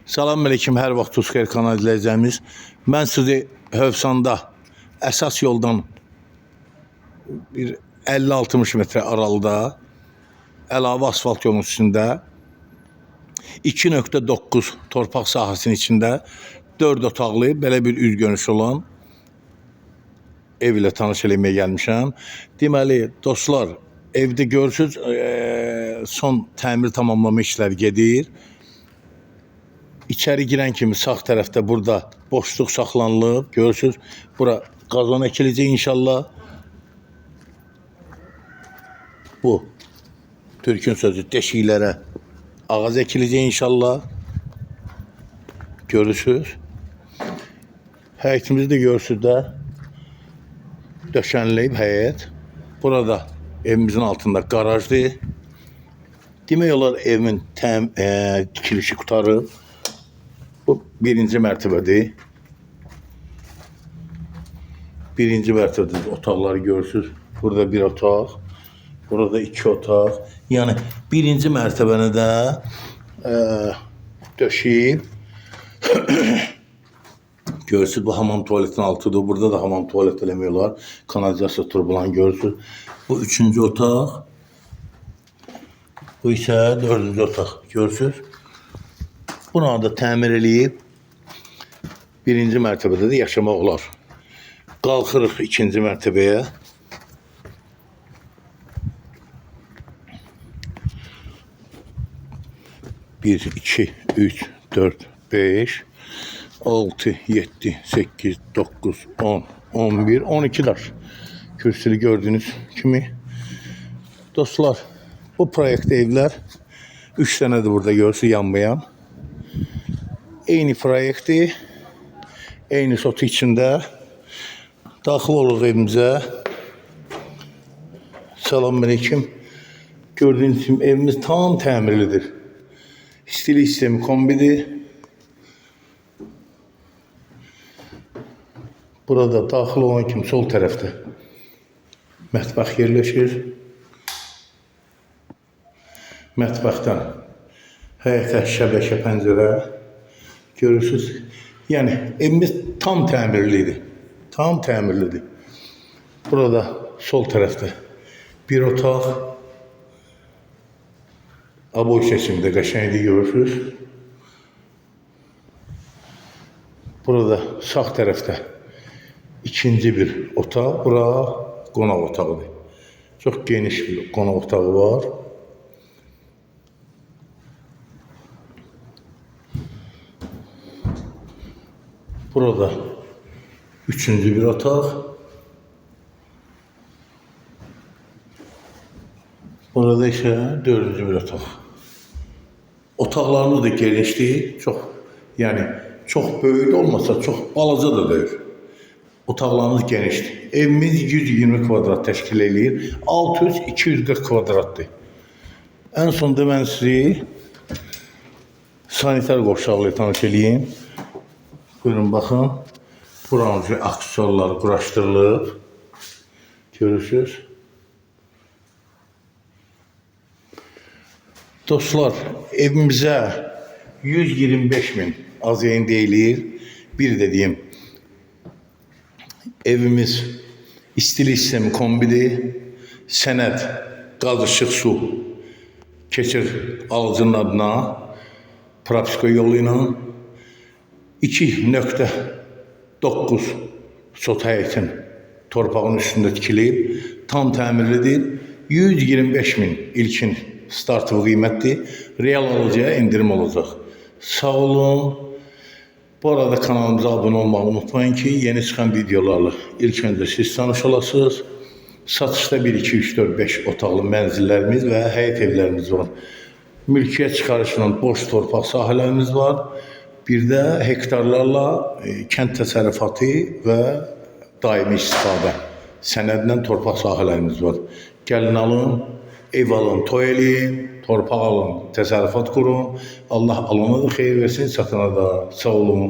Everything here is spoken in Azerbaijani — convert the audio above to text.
Salamünaleyküm, hər vaxt Tuzxeyir kanal izləyəcəyimiz. Mən sizi Hövsanda əsas yoldan bir 50-60 metre aralıda əlavə asfalt yolun üstündə 2.9 torpaq sahəsinin içində 4 otaqlı belə bir üz görünüşü olan ev ilə tanış eləməyə gəlmişəm. Deməli, dostlar, evdə görürsünüz, son təmir tamamlama işləri gedir. İçeri giren kimi sağ tərəfdə burada boşluq saxlanılıb. Görürsünüz, bura qazon əkiləcək inşallah. Bu Türkün sözü deşiklərə ağac əkiləcək inşallah. Görürsünüz. Həyətimizi də görürsünüz də döşənləyib həyət. Burada evimizin altında garajdır. Demək olar evimin tikilişi qutarıb. Bu birinci mərtəbədir. Birinci mərtəbədə otaqları görürsünüz. Burada bir otaq, burada iki otaq. Yəni birinci mərtəbəni də döşəyib. Görürsünüz, bu hamam tuvaletin altıdır. Burada da hamam tuvalet eləmiyorlar. Kanalizasiya turbulan görürsünüz. Bu üçüncü otaq. Bu isə dördüncü otaq. Görürsünüz. Bunu da təmir eləyib birinci mərtəbədə də yaşamaq olar. Qalxırıq ikinci mərtəbəyə. Bir, iki, üç, dörd, beş, 6, 7, 8, 9, 10, 11, 12 daş. Kürsülü gördüğünüz kimi. Dostlar, bu proyektdə evlər 3 dənədir burada görürsünüz yanmayan. Eyni proyekti, eyni sotu içində daxil oluruq evimizə. Salamünaleyküm. Gördüğünüz kimi evimiz tam təmirlidir. İstilik sistemi kombidir. Burada daxil olan kimi sol tərəfdə mətbəx yerləşir. Mətbəxdən həyətə şəbəkə pəncərə. Görürsünüz. Yəni evimiz tam təmirlidir. Tam təmirlidir. Burada sol tərəfdə bir otaq. Aboy seçimdə qəşənglik görürsünüz. Burada sağ tərəfdə ikinci bir otaq. Bura qonaq otağıdır. Çox geniş bir qonaq otağı var. Burada üçüncü bir otaq. Burada ise dördüncü bir otaq. Otaqlarımız da genişdir. Çok böyük olmasa çok balaca da deyil. Otaqlarımız genişdir. Evimiz 120 kvadrat təşkil edir. 600-240 kvadratdır. En sonunda mən sizi sanitar qovşaqla tanış edeyim. Buyurun baxın. Buranın aksesuarları quraşdırılıb. Görürsünüz. Dostlar, evimizə 125 min az yayın deyilir. Bir de diyeyim. Evimiz istilik sistemi kombidir. Sənəd, qaz, işıq, su keçir alıcının adına. Propiska yolu ilə 2.9 sot həyətin torpağın üstündə tikilib, tam təmirlidir. 125 min ilkin startı qiymətdir. Real alıcıya indirim olacaq. Sağ olun. Bu arada kanalımıza abone olmayı unutmayın ki yeni çıxan videolarla ilk öncə siz tanış olasınız. Satışda 1, 2, 3, 4, 5 otaqlı mənzillərimiz və həyət evlərimiz var. Mülkiyyət çıxarışla boş torpaq sahələrimiz var. Bir də hektarlarla kənd təsərrüfatı və daimi istifadə sənədlə torpaq sahələrimiz var. Gəlin alın, ev alın, toy eləyin, torpaq alın, təsərrüfat qurun. Allah alana da xeyir versin, satana da. Sağ olun.